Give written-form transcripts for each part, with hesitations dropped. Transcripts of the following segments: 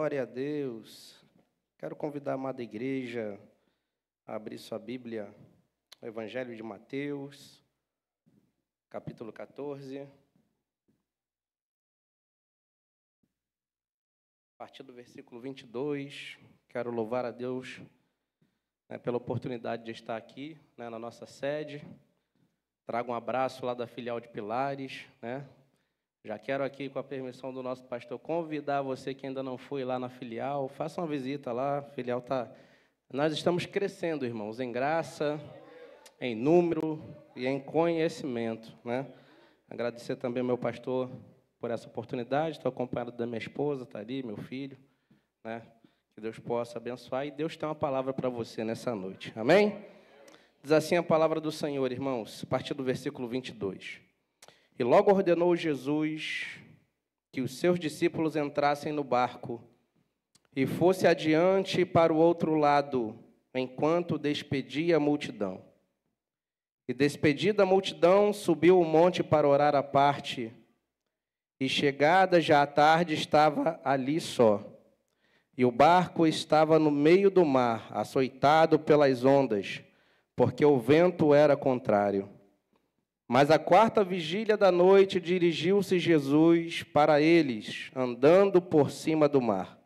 Glória a Deus. Quero convidar a amada igreja a abrir sua Bíblia, o Evangelho de Mateus, capítulo 14. A partir do versículo 22, quero louvar a Deus pela oportunidade de estar aqui, na nossa sede. Trago um abraço lá da filial de Pilares, Já quero aqui, com a permissão do nosso pastor, convidar você que ainda não foi lá na filial, faça uma visita lá, a filial está... Nós estamos crescendo, irmãos, em graça, em número e em conhecimento, Agradecer também ao meu pastor por essa oportunidade, estou acompanhado da minha esposa, está ali, meu filho, Que Deus possa abençoar, e Deus tem uma palavra para você nessa noite, amém? Diz assim a palavra do Senhor, irmãos, a partir do versículo 22. E logo ordenou Jesus que os seus discípulos entrassem no barco e fosse adiante para o outro lado, enquanto despedia a multidão. E despedida a multidão, subiu o monte para orar à parte, e chegada já a tarde, estava ali só. E o barco estava no meio do mar, açoitado pelas ondas, porque o vento era contrário. Mas à quarta vigília da noite dirigiu-se Jesus para eles, andando por cima do mar.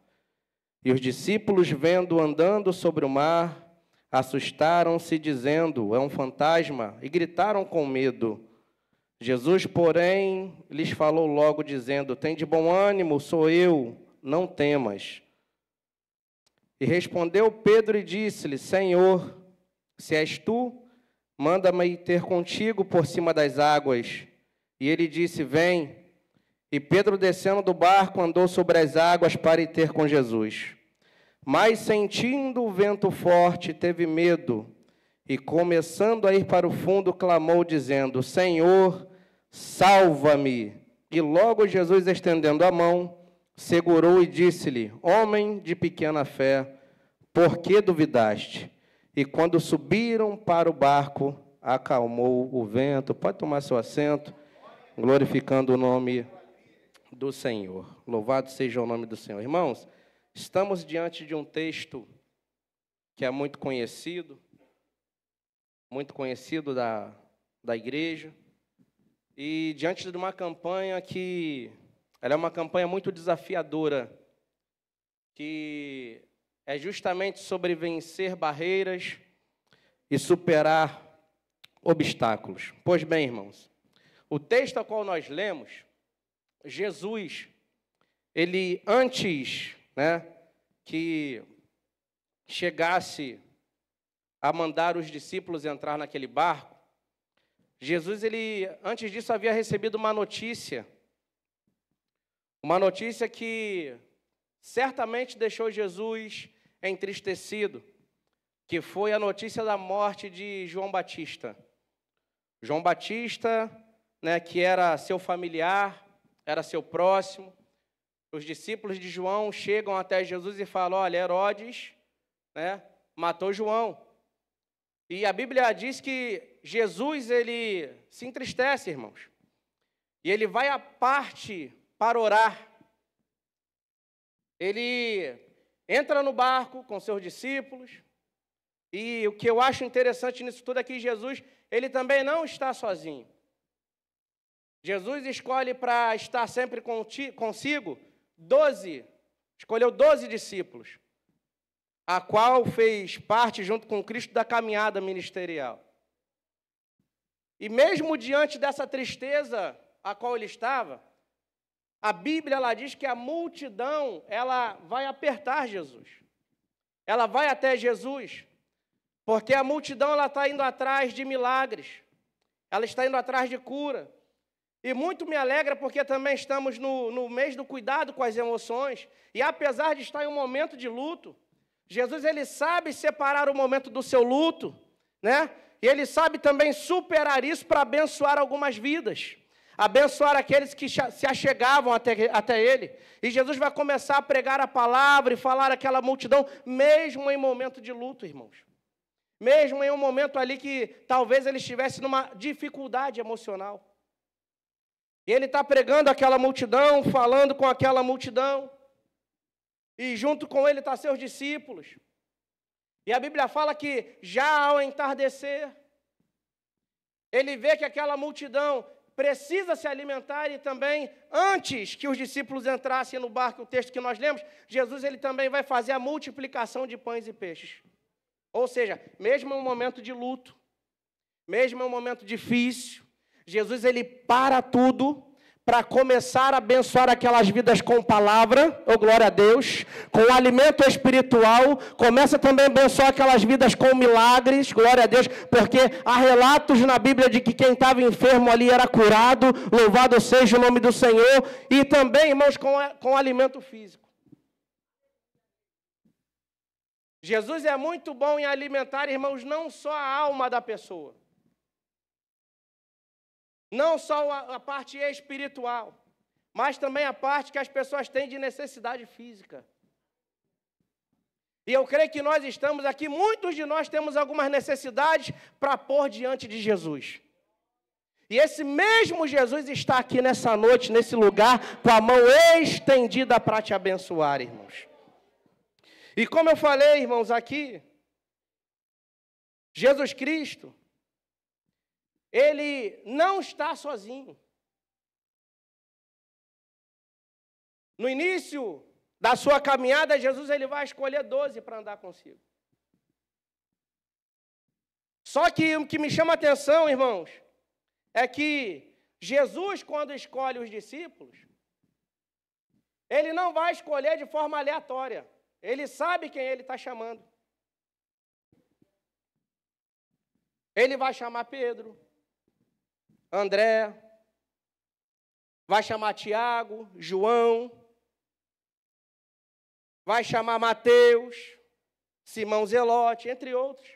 E os discípulos, vendo andando sobre o mar, assustaram-se, dizendo, é um fantasma, e gritaram com medo. Jesus, porém, lhes falou logo, dizendo, tende bom ânimo, sou eu, não temas. E respondeu Pedro e disse-lhe, Senhor, se és tu, manda-me ir ter contigo por cima das águas. E ele disse, vem. E Pedro, descendo do barco, andou sobre as águas para ir ter com Jesus. Mas, sentindo o vento forte, teve medo. E, começando a ir para o fundo, clamou, dizendo, Senhor, salva-me. E logo Jesus, estendendo a mão, segurou e disse-lhe, homem de pequena fé, por que duvidaste? E quando subiram para o barco, acalmou o vento. Pode tomar seu assento, glorificando o nome do Senhor. Louvado seja o nome do Senhor. Irmãos, estamos diante de um texto que é muito conhecido da igreja, e diante de uma campanha que ela é uma campanha muito desafiadora, que é justamente sobre vencer barreiras e superar obstáculos. Pois bem, irmãos, o texto ao qual nós lemos, Jesus, ele antes, que chegasse a mandar os discípulos entrar naquele barco, Jesus, ele, antes disso, havia recebido uma notícia que certamente deixou Jesus entristecido, que foi a notícia da morte de João Batista. João Batista, que era seu familiar, era seu próximo. Os discípulos de João chegam até Jesus e falam, olha, Herodes, matou João. E a Bíblia diz que Jesus, ele se entristece, irmãos. E ele vai à parte para orar. Ele entra no barco com seus discípulos, e o que eu acho interessante nisso tudo é que Jesus, ele também não está sozinho. Jesus escolhe para estar sempre consigo 12, escolheu 12 discípulos, a qual fez parte, junto com Cristo, da caminhada ministerial. E mesmo diante dessa tristeza a qual ele estava, a Bíblia, ela diz que a multidão, ela vai apertar Jesus. Ela vai até Jesus, porque a multidão, ela está indo atrás de milagres. Ela está indo atrás de cura. E muito me alegra, porque também estamos no mês do cuidado com as emoções. E apesar de estar em um momento de luto, Jesus, ele sabe separar o momento do seu luto, E ele sabe também superar isso para abençoar algumas vidas. Abençoar aqueles que se achegavam até ele. E Jesus vai começar a pregar a palavra e falar àquela multidão, mesmo em momento de luto, irmãos. Mesmo em um momento ali que talvez ele estivesse numa dificuldade emocional. E ele está pregando àquela multidão, falando com aquela multidão. E junto com ele estão seus discípulos. E a Bíblia fala que já ao entardecer, ele vê que aquela multidão precisa se alimentar e também, antes que os discípulos entrassem no barco, o texto que nós lemos, Jesus ele também vai fazer a multiplicação de pães e peixes. Ou seja, mesmo em um momento de luto, mesmo em um momento difícil, Jesus ele para tudo para começar a abençoar aquelas vidas com palavra, oh glória a Deus, com alimento espiritual, começa também a abençoar aquelas vidas com milagres, glória a Deus, porque há relatos na Bíblia de que quem estava enfermo ali era curado, louvado seja o nome do Senhor, e também, irmãos, com alimento físico. Jesus é muito bom em alimentar, irmãos, não só a alma da pessoa, não só a parte espiritual, mas também a parte que as pessoas têm de necessidade física. E eu creio que nós estamos aqui, muitos de nós temos algumas necessidades para pôr diante de Jesus. E esse mesmo Jesus está aqui nessa noite, nesse lugar, com a mão estendida para te abençoar, irmãos. E como eu falei, irmãos, aqui, Jesus Cristo, ele não está sozinho. No início da sua caminhada, Jesus ele vai escolher 12 para andar consigo. Só que o que me chama a atenção, irmãos, é que Jesus, quando escolhe os discípulos, ele não vai escolher de forma aleatória. Ele sabe quem ele está chamando. Ele vai chamar Pedro, André, vai chamar Tiago, João, vai chamar Mateus, Simão Zelote, entre outros.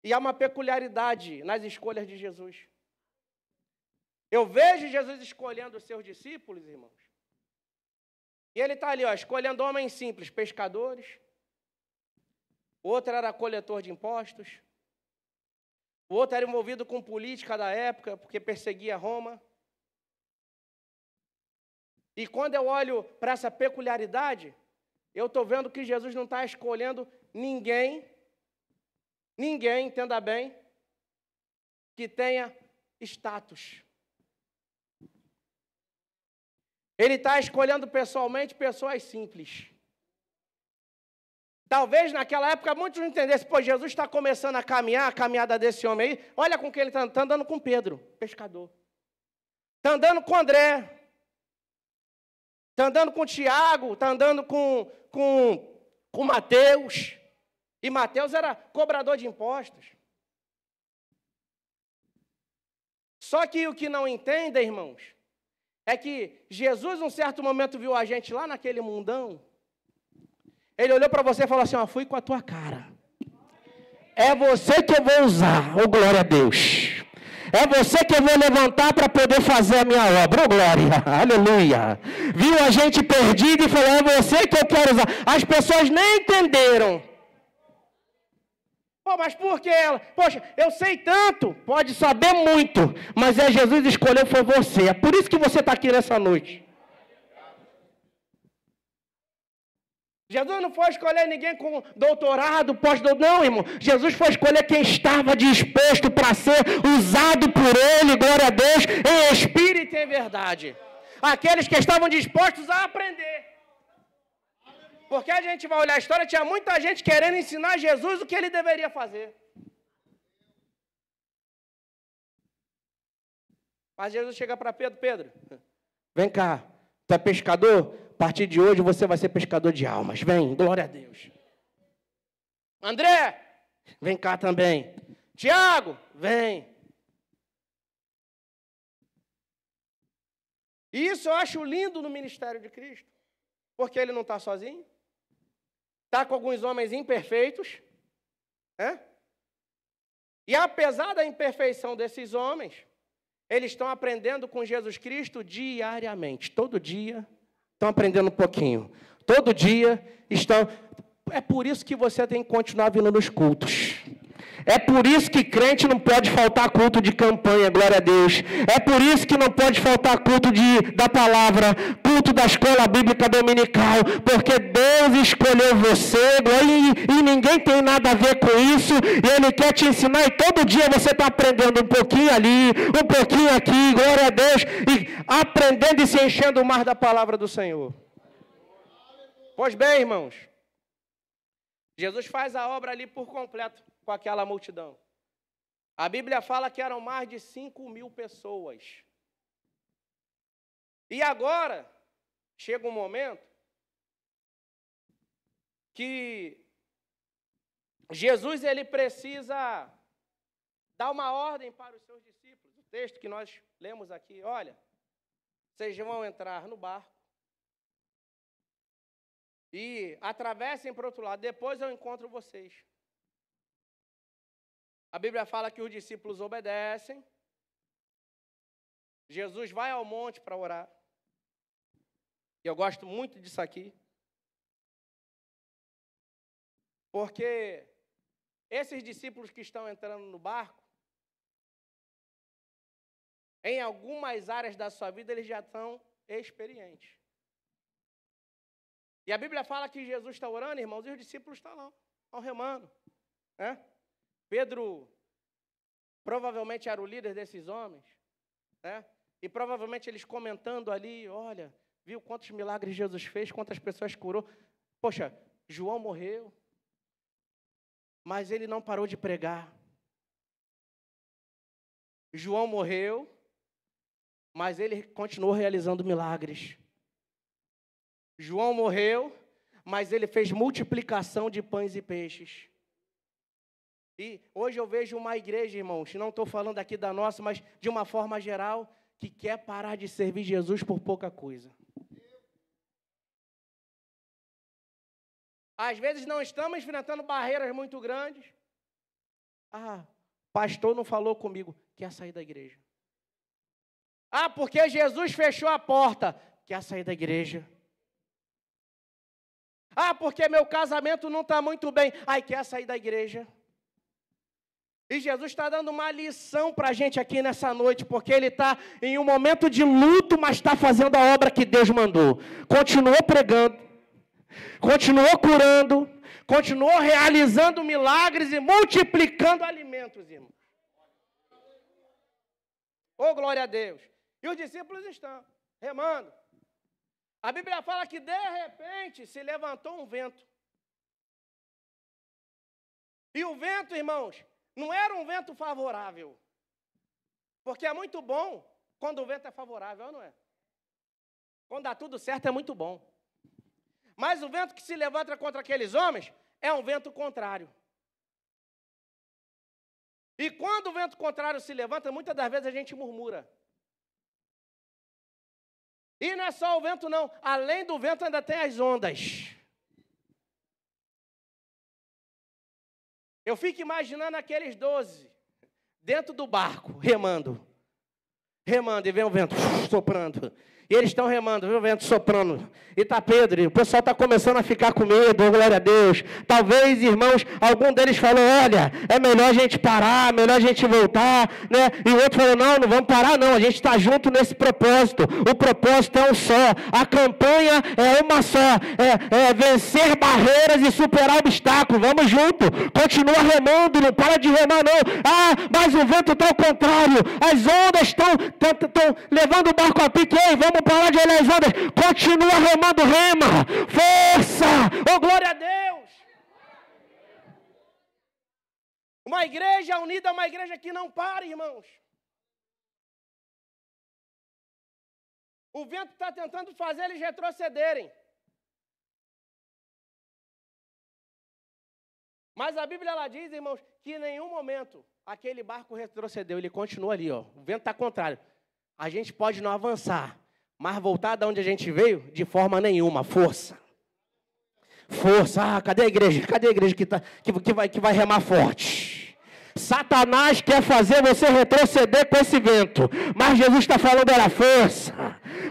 E há uma peculiaridade nas escolhas de Jesus. Eu vejo Jesus escolhendo os seus discípulos, irmãos. E ele está ali, escolhendo homens simples, pescadores. O outro era coletor de impostos. O outro era envolvido com política da época, porque perseguia Roma. E quando eu olho para essa peculiaridade, eu estou vendo que Jesus não está escolhendo ninguém, entenda bem, que tenha status. Ele está escolhendo pessoalmente pessoas simples. Talvez naquela época muitos não entendessem, Jesus está começando a caminhar, a caminhada desse homem aí, olha com quem ele está andando com Pedro, pescador. Está andando com André. Está andando com Tiago, está andando com Mateus. E Mateus era cobrador de impostos. Só que o que não entendem, irmãos, é que Jesus, num certo momento, viu a gente lá naquele mundão. Ele olhou para você e falou assim, fui com a tua cara. É você que eu vou usar, oh glória a Deus. É você que eu vou levantar para poder fazer a minha obra, oh glória, aleluia. Viu a gente perdido e falou, é você que eu quero usar. As pessoas nem entenderam. Mas por que ela? Poxa, eu sei tanto, pode saber muito, mas Jesus escolheu, foi você. É por isso que você está aqui nessa noite. Jesus não foi escolher ninguém com doutorado, pós-doutorado, não, irmão. Jesus foi escolher quem estava disposto para ser usado por Ele, glória a Deus, em espírito e em verdade. Aqueles que estavam dispostos a aprender. Porque a gente vai olhar a história, tinha muita gente querendo ensinar Jesus o que ele deveria fazer. Mas Jesus chega para Pedro, Pedro, vem cá, tu é pescador? A partir de hoje você vai ser pescador de almas. Vem, glória a Deus. André, vem cá também. Tiago, vem. E isso eu acho lindo no ministério de Cristo. Porque ele não está sozinho. Está com alguns homens imperfeitos. E apesar da imperfeição desses homens, eles estão aprendendo com Jesus Cristo diariamente. Todo dia estão aprendendo um pouquinho. Todo dia estão... É por isso que você tem que continuar vindo nos cultos. É por isso que crente não pode faltar culto de campanha, glória a Deus. É por isso que não pode faltar culto da palavra, culto da escola bíblica dominical, porque Deus escolheu você, e ninguém tem nada a ver com isso, e Ele quer te ensinar, e todo dia você está aprendendo um pouquinho ali, um pouquinho aqui, glória a Deus, e aprendendo e se enchendo mais da palavra do Senhor. Pois bem, irmãos, Jesus faz a obra ali por completo com aquela multidão. A Bíblia fala que eram mais de 5.000 pessoas. E agora, chega um momento que Jesus ele precisa dar uma ordem para os seus discípulos. O texto que nós lemos aqui, olha, vocês vão entrar no barco e atravessem para o outro lado, depois eu encontro vocês. A Bíblia fala que os discípulos obedecem. Jesus vai ao monte para orar. E eu gosto muito disso aqui. Porque esses discípulos que estão entrando no barco, em algumas áreas da sua vida, eles já estão experientes. E a Bíblia fala que Jesus está orando, irmãos, e os discípulos estão lá, estão remando. Né? Pedro provavelmente era o líder desses homens. Né? E provavelmente eles comentando ali, olha, viu quantos milagres Jesus fez, quantas pessoas curou. Poxa, João morreu, mas ele não parou de pregar. João morreu, mas ele continuou realizando milagres. João morreu, mas ele fez multiplicação de pães e peixes. E hoje eu vejo uma igreja, irmãos, não estou falando aqui da nossa, mas de uma forma geral, que quer parar de servir Jesus por pouca coisa. Às vezes não estamos enfrentando barreiras muito grandes. Ah, pastor não falou comigo, quer sair da igreja. Ah, porque Jesus fechou a porta, quer sair da igreja. Ah, porque meu casamento não está muito bem, ai, quer sair da igreja. E Jesus está dando uma lição para a gente aqui nessa noite, porque Ele está em um momento de luto, mas está fazendo a obra que Deus mandou. Continuou pregando, continuou curando, continuou realizando milagres e multiplicando alimentos, irmãos. Oh, glória a Deus. E os discípulos estão remando. A Bíblia fala que de repente se levantou um vento. E o vento, irmãos, não era um vento favorável. Porque é muito bom quando o vento é favorável, não é? Quando dá tudo certo é muito bom. Mas o vento que se levanta contra aqueles homens é um vento contrário. E quando o vento contrário se levanta, muitas das vezes a gente murmura. E não é só o vento, não. Além do vento ainda tem as ondas. Eu fico imaginando aqueles 12 dentro do barco, remando. Remando, e vem o vento soprando. E eles estão remando, viu o vento soprando. E está Pedro, e o pessoal está começando a ficar com medo, glória a Deus. Talvez, irmãos, algum deles falou, olha, é melhor a gente parar, melhor a gente voltar, né? E o outro falou, não vamos parar não, a gente está junto nesse propósito. O propósito é um só, a campanha é uma só, é vencer barreiras e superar obstáculos. Vamos junto, continua remando, não para de remar não. Ah, mas o vento está ao contrário, as ondas estão levando o barco a pique, ei, vamos parar de olhar as ondas, continua remando, rema, força, oh glória a Deus. Uma igreja unida é uma igreja que não para, irmãos. O vento está tentando fazer eles retrocederem. Mas a Bíblia ela diz, irmãos, que em nenhum momento aquele barco retrocedeu, ele continua ali, ó. O vento está contrário. A gente pode não avançar, mas voltar de onde a gente veio, de forma nenhuma. Força. Força. Ah, cadê a igreja? Cadê a igreja que vai remar forte? Satanás quer fazer você retroceder com esse vento, mas Jesus está falando, olha, força,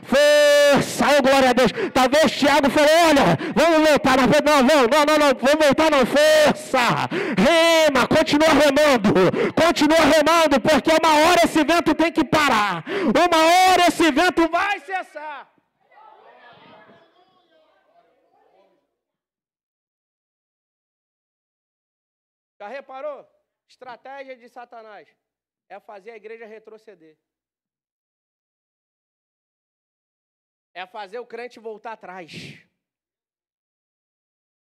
força, oh, glória a Deus. Talvez Tiago falou, olha, vamos voltar, não, vamos voltar não, força, rema, continua remando, porque uma hora esse vento tem que parar, uma hora esse vento vai cessar. Já reparou? Estratégia de Satanás é fazer a igreja retroceder. É fazer o crente voltar atrás.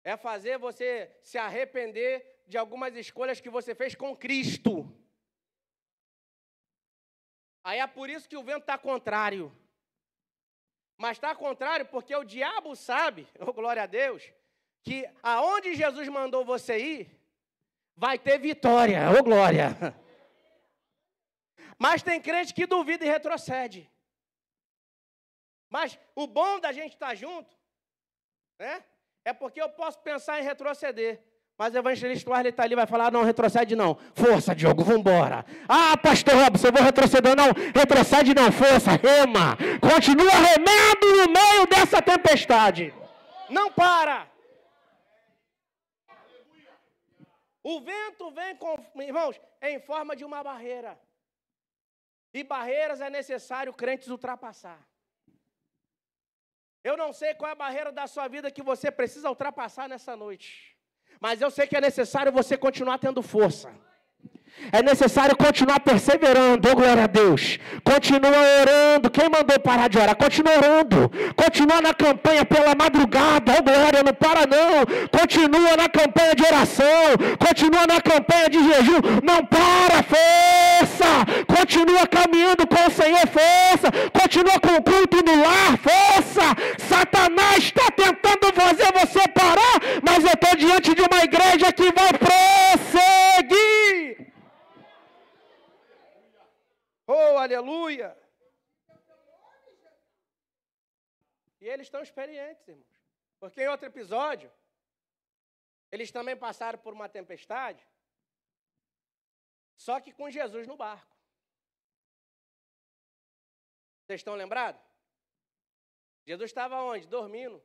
É fazer você se arrepender de algumas escolhas que você fez com Cristo. Aí é por isso que o vento está contrário. Mas está contrário porque o diabo sabe, oh, glória a Deus, que aonde Jesus mandou você ir, vai ter vitória, ô glória. Mas tem crente que duvida e retrocede. Mas o bom da gente estar junto, né, é porque eu posso pensar em retroceder. Mas o evangelista Wesley está ali e vai falar, não, retrocede não. Força, Diogo, vamos embora. Ah, pastor Robson, eu vou retroceder não. Retrocede não, força, rema. Continua remando no meio dessa tempestade. Não para. O vento vem, irmãos, em forma de uma barreira. E barreiras é necessário crentes ultrapassar. Eu não sei qual é a barreira da sua vida que você precisa ultrapassar nessa noite. Mas eu sei que é necessário você continuar tendo força. É necessário continuar perseverando, oh, glória a Deus. Continua orando. Quem mandou parar de orar? Continua orando. Continua na campanha pela madrugada, oh, glória, não para não. Continua na campanha de oração. Continua na campanha de jejum. Não para, força. Continua caminhando com o Senhor, força. Continua com o culto no lar, força. Satanás está tentando fazer você parar, mas eu estou diante de uma igreja que vai prosseguir. Oh, aleluia! E eles estão experientes, irmãos. Porque em outro episódio, eles também passaram por uma tempestade, só que com Jesus no barco. Vocês estão lembrados? Jesus estava onde? Dormindo.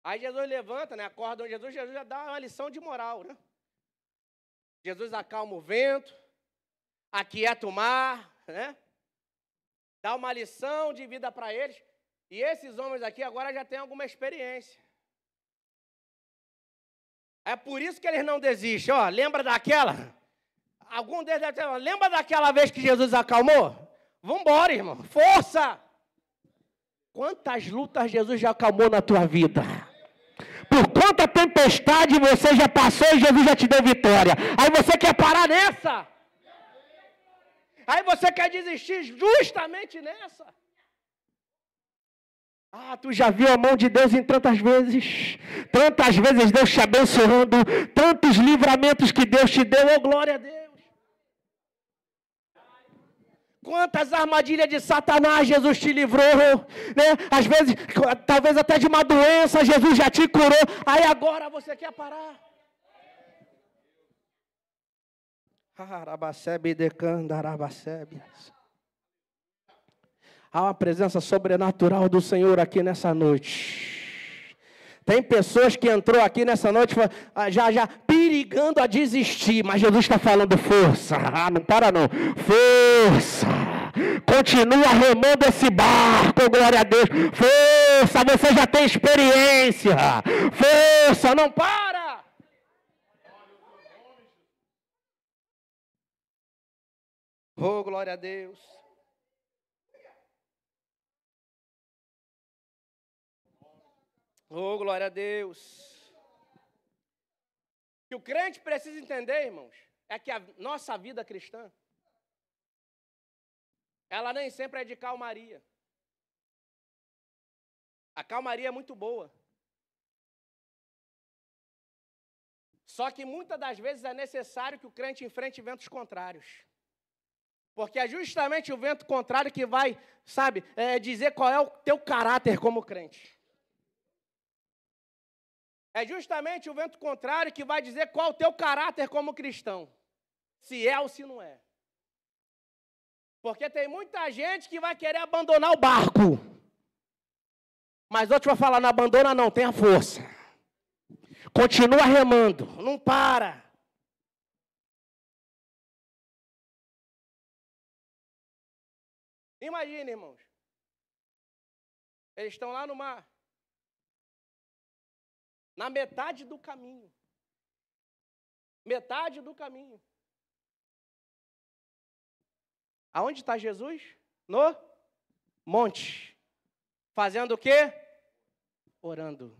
Aí Jesus levanta, né? Acorda Jesus já dá uma lição de moral, né? Jesus acalma o vento, aquieta o mar, né? Dá uma lição de vida para eles. E esses homens aqui agora já têm alguma experiência. É por isso que eles não desistem. Ó, lembra daquela? Algum deles deve ter... Lembra daquela vez que Jesus acalmou? Vamos embora, irmão. Força! Quantas lutas Jesus já acalmou na tua vida? Por quanta tempestade você já passou e Jesus já te deu vitória. Aí você quer parar nessa? Aí você quer desistir justamente nessa? Ah, tu já viu a mão de Deus em tantas vezes Deus te abençoando, tantos livramentos que Deus te deu, oh glória a Deus. Quantas armadilhas de Satanás Jesus te livrou, né? Às vezes, talvez até de uma doença, Jesus já te curou, aí agora você quer parar. Há uma presença sobrenatural do Senhor aqui nessa noite. Tem pessoas que entrou aqui nessa noite já perigando a desistir, mas Jesus está falando força. Ah, não para não. Força. Continua remando esse barco, glória a Deus. Força, você já tem experiência. Força, não para. Oh, glória a Deus. Oh, glória a Deus. O que o crente precisa entender, irmãos, é que a nossa vida cristã, ela nem sempre é de calmaria. A calmaria é muito boa. Só que muitas das vezes é necessário que o crente enfrente ventos contrários. Porque é justamente o vento contrário que vai, sabe, dizer qual é o teu caráter como crente. É justamente o vento contrário que vai dizer qual é o teu caráter como cristão. Se é ou se não é. Porque tem muita gente que vai querer abandonar o barco. Mas outro vai falar, não abandona não, tenha força. Continua remando, não para. Imagina, irmãos. Eles estão lá no mar. Na metade do caminho. Metade do caminho. Aonde está Jesus? No monte. Fazendo o quê? Orando.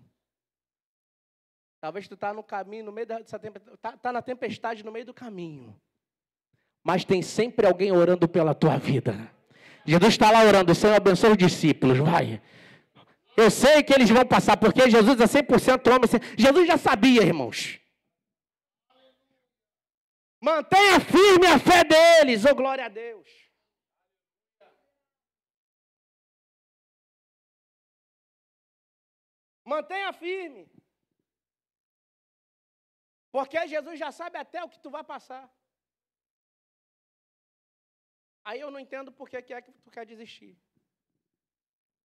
Talvez tu está no caminho, no meio dessa tempestade, tá na tempestade no meio do caminho. Mas tem sempre alguém orando pela tua vida. Jesus está lá orando, Senhor, abençoa os discípulos, vai. Eu sei que eles vão passar, porque Jesus é 100% homem. Jesus já sabia, irmãos. Mantenha firme a fé deles, oh glória a Deus. Mantenha firme. Porque Jesus já sabe até o que tu vai passar. Aí eu não entendo por que é que tu quer desistir.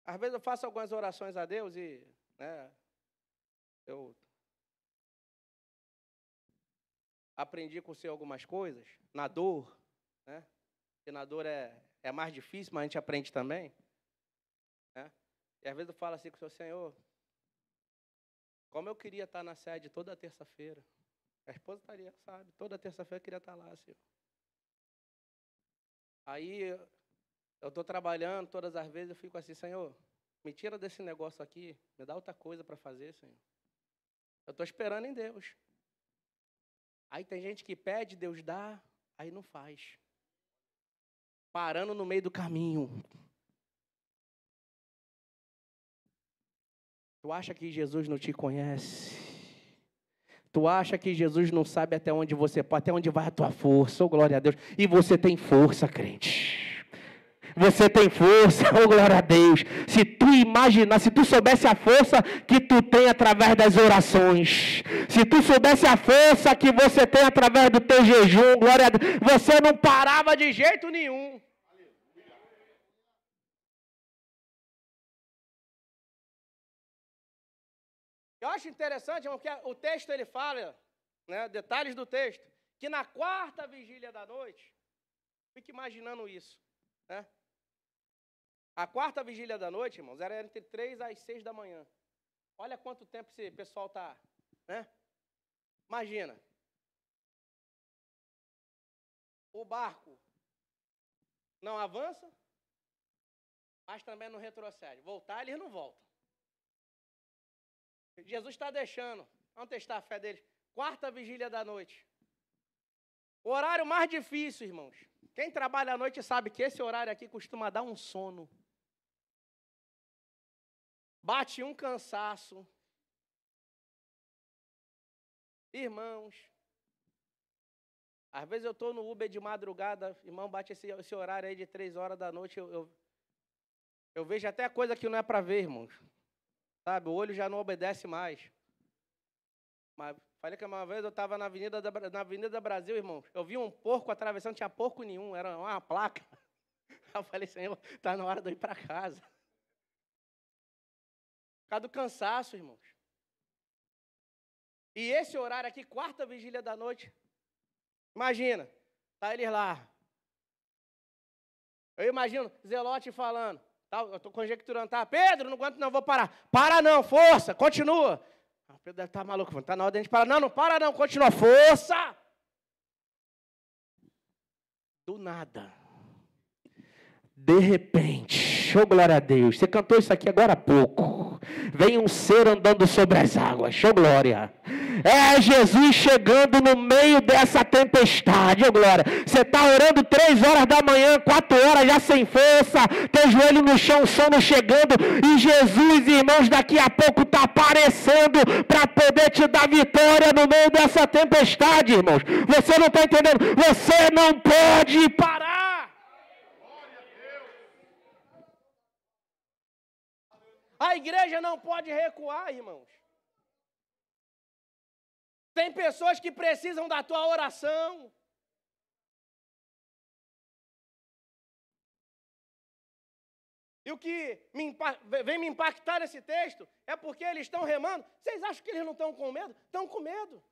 Às vezes eu faço algumas orações a Deus e, né, eu aprendi com o Senhor algumas coisas, na dor, né? Porque na dor é mais difícil, mas a gente aprende também. Né? E às vezes eu falo assim com o Senhor, Senhor, como eu queria estar na sede toda terça-feira. A esposa estaria, sabe? Toda terça-feira eu queria estar lá, Senhor. Aí eu estou trabalhando, todas as vezes eu fico assim, Senhor, me tira desse negócio aqui, me dá outra coisa para fazer, Senhor. Eu estou esperando em Deus. Aí tem gente que pede, Deus dá, aí não faz. Parando no meio do caminho. Tu acha que Jesus não te conhece? Tu acha que Jesus não sabe até onde você pode, até onde vai a tua força, oh glória a Deus. E você tem força, crente. Você tem força, oh glória a Deus. Se tu imaginar, se tu soubesse a força que tu tem através das orações, se tu soubesse a força que você tem através do teu jejum, glória a Deus, você não parava de jeito nenhum. Eu acho interessante, irmão, que o texto ele fala, né, detalhes do texto, que na quarta vigília da noite, fique imaginando isso, né? A quarta vigília da noite, irmãos, era entre 3 às 6 da manhã. Olha quanto tempo esse pessoal está, né? Imagina. O barco não avança, mas também não retrocede. Voltar, eles não voltam. Jesus está deixando. Vamos testar a fé deles. Quarta vigília da noite. O horário mais difícil, irmãos. Quem trabalha à noite sabe que esse horário aqui costuma dar um sono. Bate um cansaço. Irmãos, às vezes eu estou no Uber de madrugada, irmão, bate esse horário aí de 3 horas da noite, eu vejo até coisa que não é para ver, irmãos. Sabe, o olho já não obedece mais. Mas falei que uma vez eu estava na Avenida Brasil, irmãos. Eu vi um porco atravessando, não tinha porco nenhum, era uma placa. Eu falei, Senhor, está na hora de eu ir para casa. Por causa do cansaço, irmãos. E esse horário aqui, quarta vigília da noite, imagina, tá eles lá. Eu imagino Zelote falando. Eu estou conjecturando, tá? Pedro, não aguento não, vou parar. Para não, força, continua. Pedro deve estar maluco, está na hora de a gente parar. Não, não para não, continua, força. Do nada. De repente, oh glória a Deus, você cantou isso aqui agora há pouco. Vem um ser andando sobre as águas, oh glória. É Jesus chegando no meio dessa tempestade, oh glória. Você está orando 3 horas da manhã, 4 horas já sem força, teu joelho no chão, o sono chegando, e Jesus, irmãos, daqui a pouco está aparecendo para poder te dar vitória no meio dessa tempestade, irmãos. Você não está entendendo? Você não pode parar. A igreja não pode recuar, irmãos. Tem pessoas que precisam da tua oração. E o que vem me impactar nesse texto é porque eles estão remando. Vocês acham que eles não estão com medo? Estão com medo.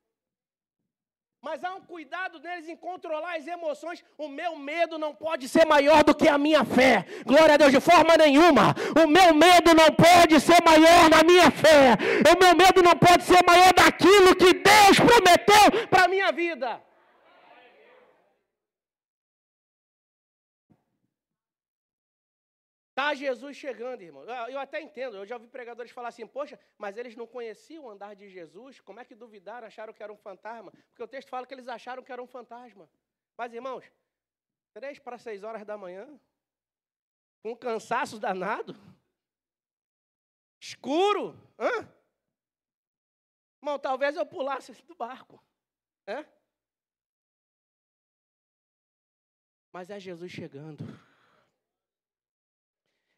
Mas há um cuidado neles em controlar as emoções. O meu medo não pode ser maior do que a minha fé. Glória a Deus, de forma nenhuma. O meu medo não pode ser maior na minha fé. O meu medo não pode ser maior daquilo que Deus prometeu para a minha vida. Está Jesus chegando, irmão. Eu até entendo, eu já ouvi pregadores falar assim, poxa, mas eles não conheciam o andar de Jesus, como é que duvidaram, acharam que era um fantasma? Porque o texto fala que eles acharam que era um fantasma. Mas, irmãos, 3 para 6 horas da manhã, com cansaço danado, escuro, Irmão, talvez eu pulasse do barco, Mas é Jesus chegando.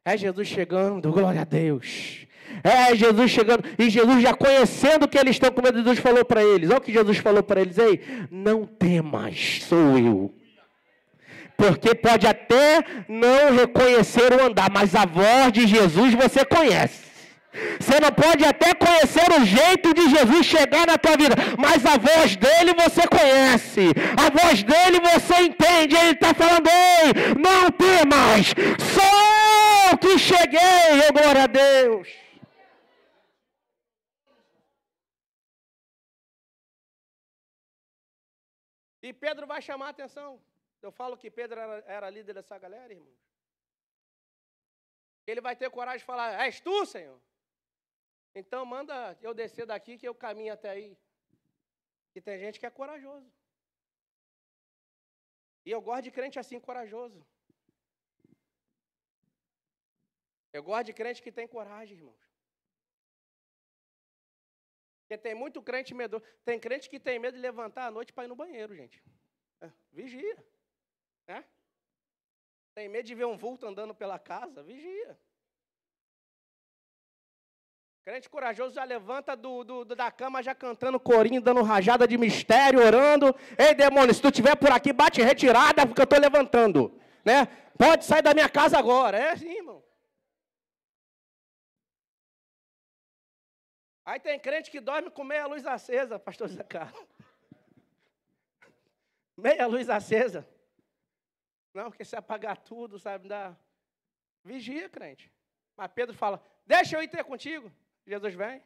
É Jesus chegando, glória a Deus. É Jesus chegando. E Jesus já conhecendo que eles estão com medo, Jesus falou para eles. Olha o que Jesus falou para eles. Ei, não temas, sou eu. Porque pode até não reconhecer o andar, mas a voz de Jesus você conhece. Você não pode até conhecer o jeito de Jesus chegar na tua vida, mas a voz dele você conhece. A voz dele você entende. Ele está falando, ei, não temas, sou eu que cheguei, glória a Deus. E Pedro vai chamar a atenção. Eu falo que Pedro era líder dessa galera, irmão. Ele vai ter coragem de falar, és tu, Senhor? Então manda eu descer daqui que eu caminho até aí. E tem gente que é corajoso. E eu gosto de crente assim, corajoso. Eu gosto de crente que tem coragem, irmãos. Porque tem muito crente medroso. Tem crente que tem medo de levantar à noite para ir no banheiro, gente. Vigia. Tem medo de ver um vulto andando pela casa? Vigia. Crente corajoso já levanta da cama já cantando corinho, dando rajada de mistério, orando. Ei, demônio, se tu estiver por aqui, bate retirada, porque eu estou levantando. Pode sair da minha casa agora. É assim, irmão. Aí tem crente que dorme com meia luz acesa, pastor Zé Carlos. Meia luz acesa. Não, porque se apagar tudo, sabe, dá... Vigia, crente. Mas Pedro fala, deixa eu ir ter contigo. Jesus vem.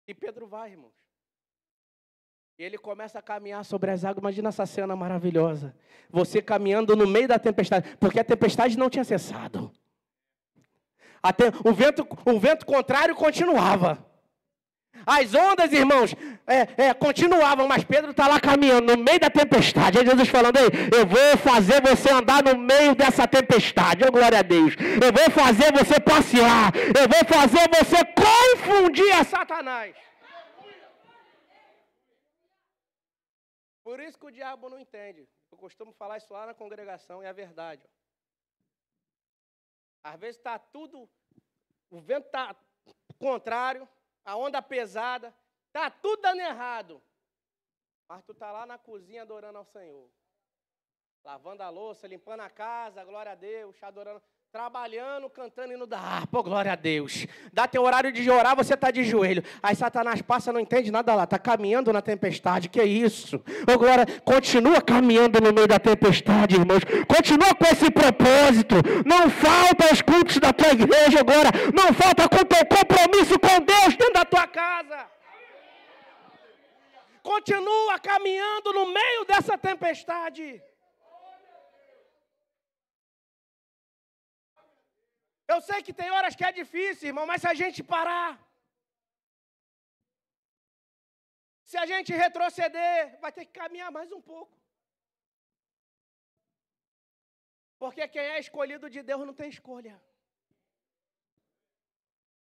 E Pedro vai, irmãos. E ele começa a caminhar sobre as águas. Imagina essa cena maravilhosa. Você caminhando no meio da tempestade. Porque a tempestade não tinha cessado. O vento contrário continuava. As ondas, irmãos, continuavam, mas Pedro está lá caminhando no meio da tempestade. Aí Jesus falando, ei, eu vou fazer você andar no meio dessa tempestade. Oh, glória a Deus. Eu vou fazer você passear. Eu vou fazer você confundir a Satanás. Por isso que o diabo não entende. Eu costumo falar isso lá na congregação, e é verdade. Às vezes está tudo, o vento está contrário, a onda pesada, está tudo dando errado. Mas tu está lá na cozinha adorando ao Senhor. Lavando a louça, limpando a casa, glória a Deus, adorando, trabalhando, cantando hino da harpa, oh, glória a Deus. Dá teu horário de orar, você está de joelho. Aí Satanás passa, não entende nada lá, está caminhando na tempestade, que é isso? Oh, glória, continua caminhando no meio da tempestade, irmãos. Continua com esse propósito. Não falta os cultos da tua igreja agora. Não falta com o teu compromisso com Deus dentro da tua casa. Continua caminhando no meio dessa tempestade. Eu sei que tem horas que é difícil, irmão, mas se a gente parar, se a gente retroceder, vai ter que caminhar mais um pouco. Porque quem é escolhido de Deus não tem escolha.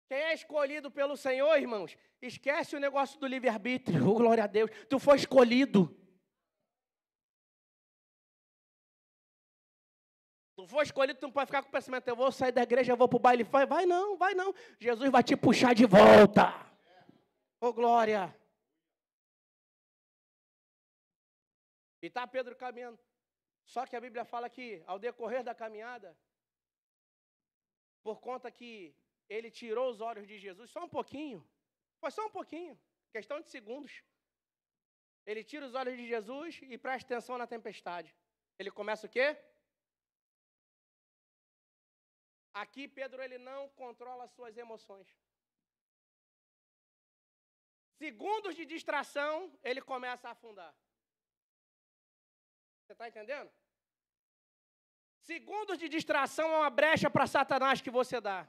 Quem é escolhido pelo Senhor, irmãos, esquece o negócio do livre-arbítrio. Oh, glória a Deus, tu foi escolhido. Tu for escolhido, tu não pode ficar com o pensamento, eu vou sair da igreja, eu vou para o baile. Vai não, vai não. Jesus vai te puxar de volta. Oh, glória. E está Pedro caminhando. Só que a Bíblia fala que, ao decorrer da caminhada, por conta que ele tirou os olhos de Jesus, só um pouquinho, foi só um pouquinho, questão de segundos. Ele tira os olhos de Jesus e presta atenção na tempestade. Ele começa o quê? Aqui Pedro ele não controla as suas emoções. Segundos de distração, ele começa a afundar. Você está entendendo? Segundos de distração é uma brecha para Satanás que você dá.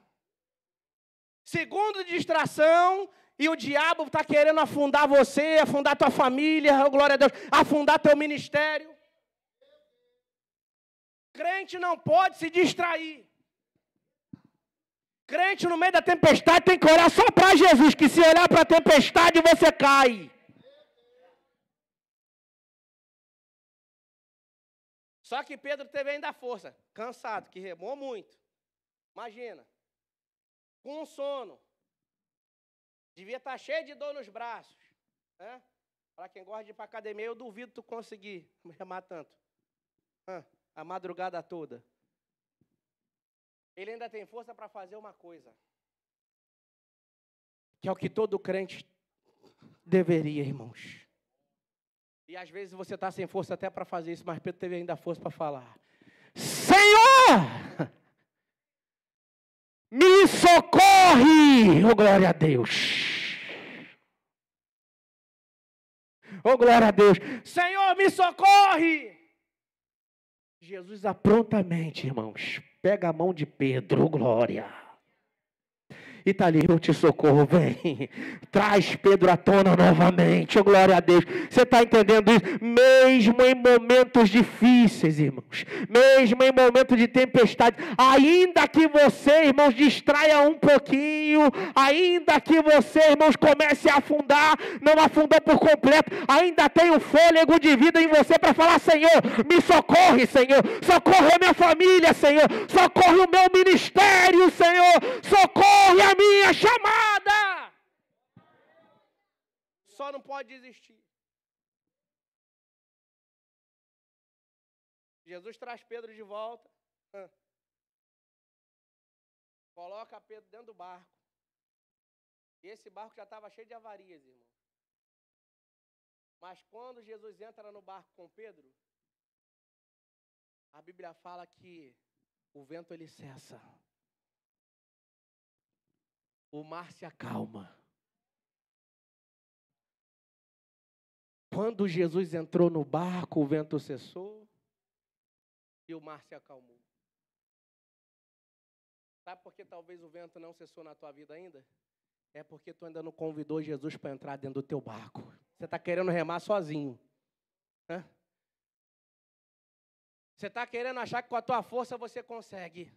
Segundos de distração e o diabo está querendo afundar você, afundar tua família, oh, glória a Deus, afundar teu ministério. Crente não pode se distrair. Crente no meio da tempestade tem que olhar só para Jesus, que se olhar para a tempestade você cai. Só que Pedro teve ainda força, cansado, que remou muito. Imagina, com sono, devia estar cheio de dor nos braços. Né? Para quem gosta de ir para a academia, eu duvido tu conseguir remar tanto. A madrugada toda. Ele ainda tem força para fazer uma coisa, que é o que todo crente deveria, irmãos. E às vezes você está sem força até para fazer isso, mas Pedro teve ainda força para falar: Senhor, me socorre! Oh, glória a Deus! Oh, glória a Deus! Senhor, me socorre! Jesus prontamente, irmãos, pega a mão de Pedro, oh, glória. E está ali, eu te socorro, vem. Traz Pedro à tona novamente, oh, glória a Deus. Você está entendendo isso? Mesmo em momentos difíceis, irmãos. Mesmo em momentos de tempestade. Ainda que você, irmãos, distraia um pouquinho. Ainda que você, irmãos, comece a afundar. Não afundou por completo. Ainda tem o fôlego de vida em você para falar: Senhor, me socorre, Senhor. Socorre a minha família, Senhor. Socorre o meu ministério, Senhor. Socorre a minha chamada. Só não pode desistir. Jesus traz Pedro de volta. Coloca Pedro dentro do barco. E esse barco já estava cheio de avarias, irmão. Mas quando Jesus entra no barco com Pedro, a Bíblia fala que o vento ele cessa. O mar se acalma. Quando Jesus entrou no barco, o vento cessou e o mar se acalmou. Sabe por que talvez o vento não cessou na tua vida ainda? É porque tu ainda não convidou Jesus para entrar dentro do teu barco. Você está querendo remar sozinho. Né? Você está querendo achar que com a tua força você consegue.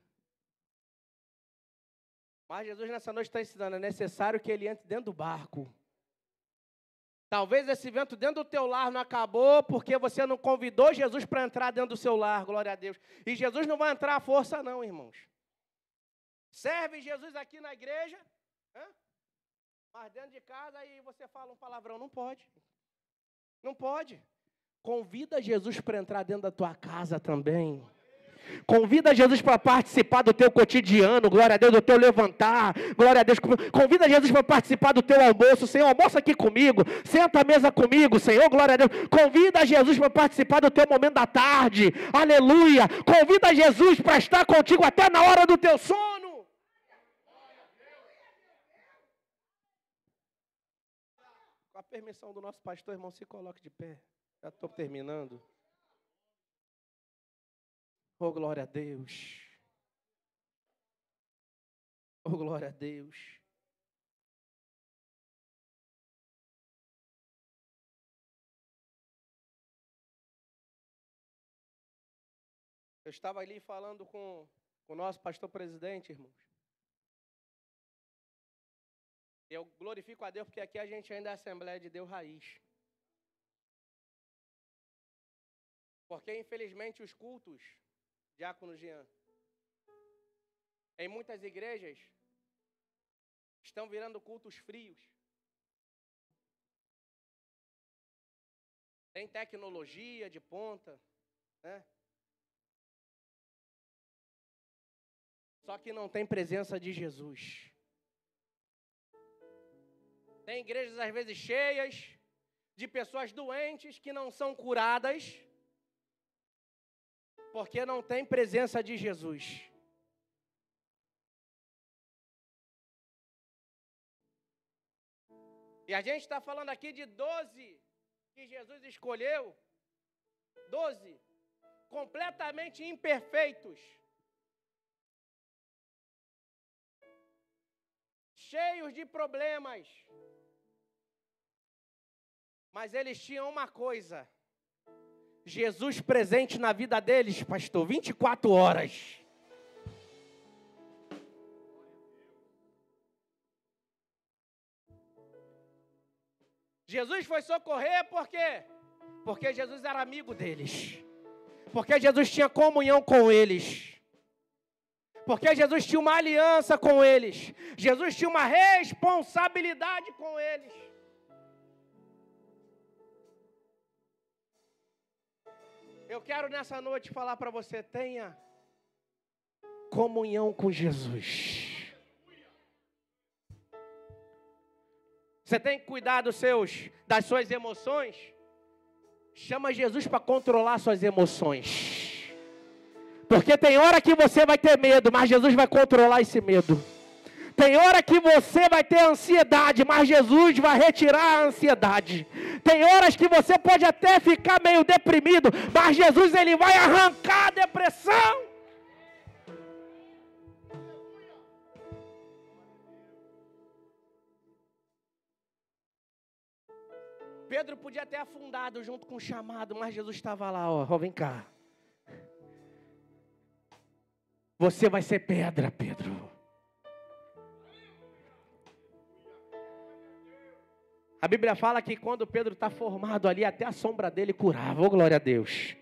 Mas Jesus nessa noite está ensinando, é necessário que ele entre dentro do barco. Talvez esse vento dentro do teu lar não acabou porque você não convidou Jesus para entrar dentro do seu lar, glória a Deus. E Jesus não vai entrar à força não, irmãos. Serve Jesus aqui na igreja, mas dentro de casa aí você fala um palavrão, não pode. Não pode. Convida Jesus para entrar dentro da tua casa também. Convida Jesus para participar do teu cotidiano, glória a Deus, do teu levantar, glória a Deus. Convida Jesus para participar do teu almoço. Senhor, almoça aqui comigo, senta à mesa comigo, Senhor, glória a Deus. Convida Jesus para participar do teu momento da tarde, aleluia. Convida Jesus para estar contigo até na hora do teu sono. Com a permissão do nosso pastor, irmão, se coloque de pé. Já estou terminando. Oh, glória a Deus. Oh, glória a Deus. Eu estava ali falando com o nosso pastor presidente, irmãos. Eu glorifico a Deus porque aqui a gente ainda é Assembleia de Deus Raiz. Porque, infelizmente, os cultos, Diácono Jean, em muitas igrejas, estão virando cultos frios. Tem tecnologia de ponta, né? Só que não tem presença de Jesus. Tem igrejas às vezes cheias de pessoas doentes que não são curadas, porque não tem presença de Jesus. E a gente está falando aqui de 12 que Jesus escolheu, 12 completamente imperfeitos, cheios de problemas, mas eles tinham uma coisa: Jesus presente na vida deles, pastor, 24 horas. Jesus foi socorrer por quê? Porque Jesus era amigo deles. Porque Jesus tinha comunhão com eles. Porque Jesus tinha uma aliança com eles. Jesus tinha uma responsabilidade com eles. Eu quero nessa noite falar para você: tenha comunhão com Jesus. Você tem que cuidar das suas emoções. Chama Jesus para controlar suas emoções. Porque tem hora que você vai ter medo, mas Jesus vai controlar esse medo. Tem hora que você vai ter ansiedade, mas Jesus vai retirar a ansiedade. Tem horas que você pode até ficar meio deprimido, mas Jesus ele vai arrancar a depressão. Pedro podia ter afundado junto com o chamado, mas Jesus estava lá, ó, vem cá. Você vai ser pedra, Pedro. A Bíblia fala que quando Pedro está formado ali, até a sombra dele curava. Oh, glória a Deus.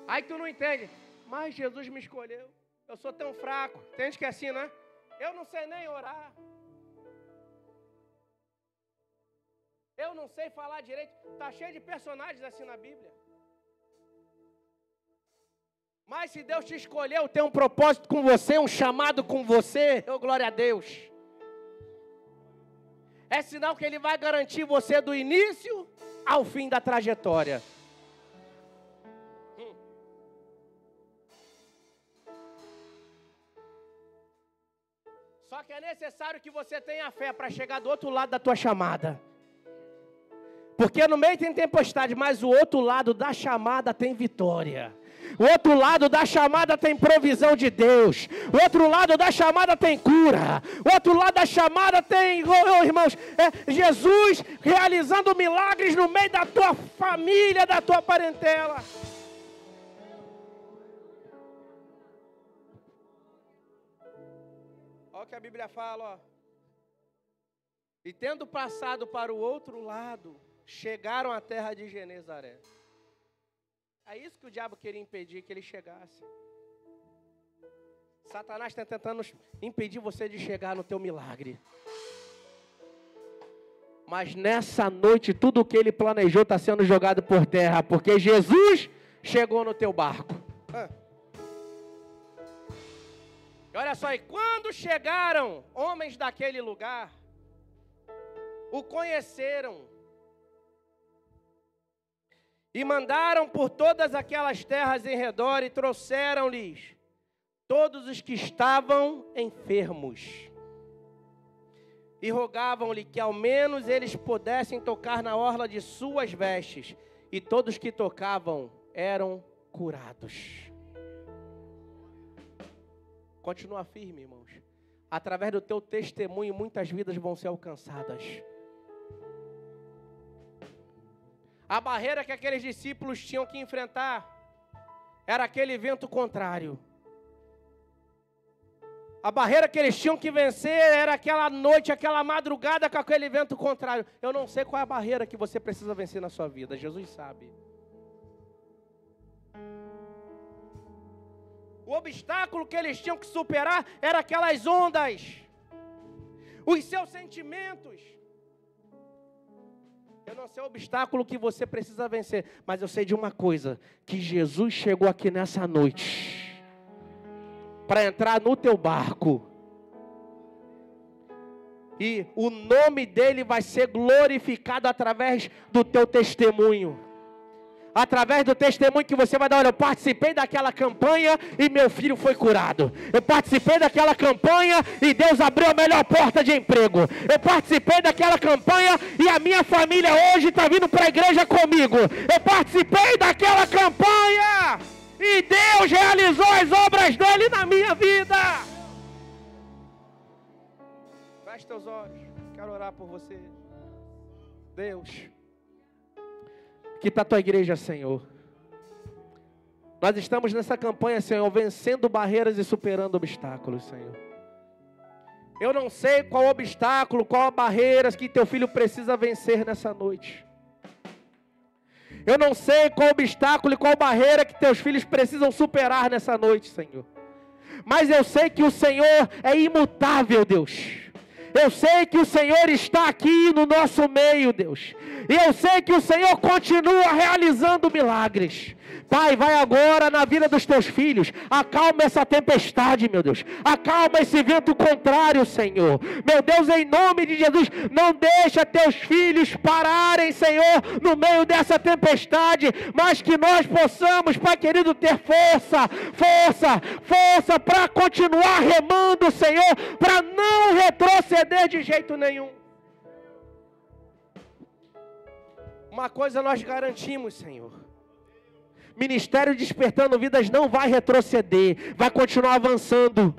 Aí tu não entende. Mas Jesus me escolheu. Eu sou tão fraco. Tem gente que é assim, né? Eu não sei nem orar. Eu não sei falar direito. Está cheio de personagens assim na Bíblia. Mas se Deus te escolheu, tem um propósito com você, um chamado com você, oh, glória a Deus. É sinal que Ele vai garantir você do início ao fim da trajetória. Só que é necessário que você tenha fé para chegar do outro lado da tua chamada. Porque no meio tem tempestade, mas o outro lado da chamada tem vitória. O outro lado da chamada tem provisão de Deus. O outro lado da chamada tem cura. O outro lado da chamada tem, irmãos, Jesus realizando milagres no meio da tua família, da tua parentela. Olha o que a Bíblia fala, ó. E tendo passado para o outro lado, chegaram à terra de Genezaré. É isso que o diabo queria impedir, que ele chegasse. Satanás está tentando impedir você de chegar no teu milagre. Mas nessa noite, tudo o que ele planejou está sendo jogado por terra, porque Jesus chegou no teu barco. E olha só, e quando chegaram, homens daquele lugar o conheceram e mandaram por todas aquelas terras em redor e trouxeram-lhes todos os que estavam enfermos. E rogavam-lhe que ao menos eles pudessem tocar na orla de suas vestes. E todos que tocavam eram curados. Continua firme, irmãos. Através do teu testemunho, muitas vidas vão ser alcançadas. A barreira que aqueles discípulos tinham que enfrentar era aquele vento contrário. A barreira que eles tinham que vencer era aquela noite, aquela madrugada com aquele vento contrário. Eu não sei qual é a barreira que você precisa vencer na sua vida. Jesus sabe. O obstáculo que eles tinham que superar era aquelas ondas. Os seus sentimentos. Eu não sei o obstáculo que você precisa vencer, mas eu sei de uma coisa, que Jesus chegou aqui nessa noite. para entrar no teu barco. E o nome dele vai ser glorificado através do teu testemunho. Através do testemunho que você vai dar. Olha, eu participei daquela campanha e meu filho foi curado. Eu participei daquela campanha e Deus abriu a melhor porta de emprego. Eu participei daquela campanha e a minha família hoje está vindo para a igreja comigo. Eu participei daquela campanha e Deus realizou as obras dele na minha vida. Feche teus olhos, quero orar por você. Deus, que está a tua igreja, Senhor. Nós estamos nessa campanha, Senhor, vencendo barreiras e superando obstáculos, Senhor. Eu não sei qual obstáculo, qual barreiras que teu filho precisa vencer nessa noite. Eu não sei qual obstáculo e qual barreira que teus filhos precisam superar nessa noite, Senhor. Mas eu sei que o Senhor é imutável, Deus. Eu sei que o Senhor está aqui no nosso meio, Deus. E eu sei que o Senhor continua realizando milagres. Pai, vai agora na vida dos teus filhos. Acalma essa tempestade, meu Deus. Acalma esse vento contrário, Senhor. Meu Deus, em nome de Jesus, não deixa teus filhos pararem, Senhor, no meio dessa tempestade. Mas que nós possamos, Pai querido, ter força para continuar remando, Senhor, para não retroceder de jeito nenhum. Uma coisa nós garantimos, Senhor. Ministério Despertando Vidas não vai retroceder, vai continuar avançando.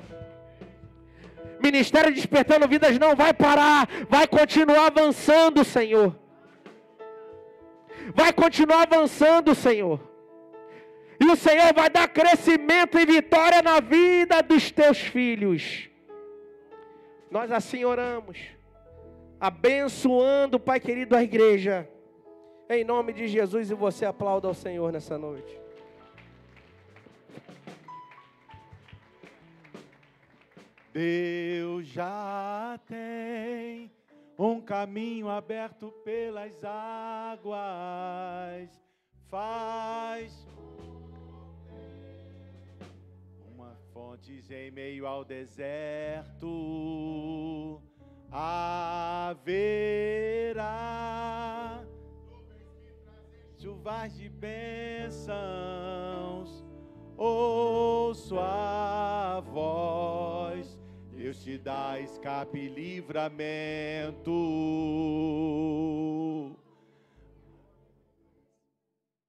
Ministério Despertando Vidas não vai parar, vai continuar avançando, Senhor. Vai continuar avançando, Senhor. E o Senhor vai dar crescimento e vitória na vida dos teus filhos. Nós assim oramos, abençoando, Pai querido, a igreja. Em nome de Jesus, e você aplauda ao Senhor nessa noite. Deus já tem um caminho aberto pelas águas, faz uma fonte em meio ao deserto, haverá chuvas de bênçãos, ouço a voz, Deus te dá escape e livramento.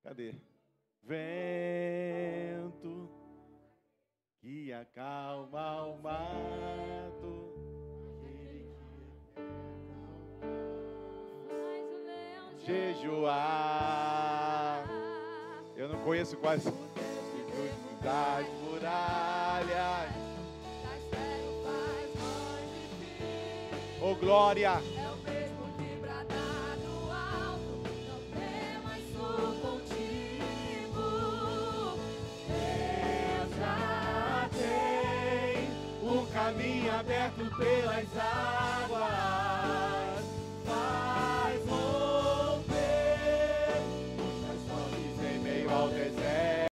Cadê? Vento que acalma o mato, jejuar. Eu não conheço quase das muralhas. Oh glória! É o mesmo que bradar no alto, não temas, sou contigo. Deus já tem um caminho aberto pelas águas.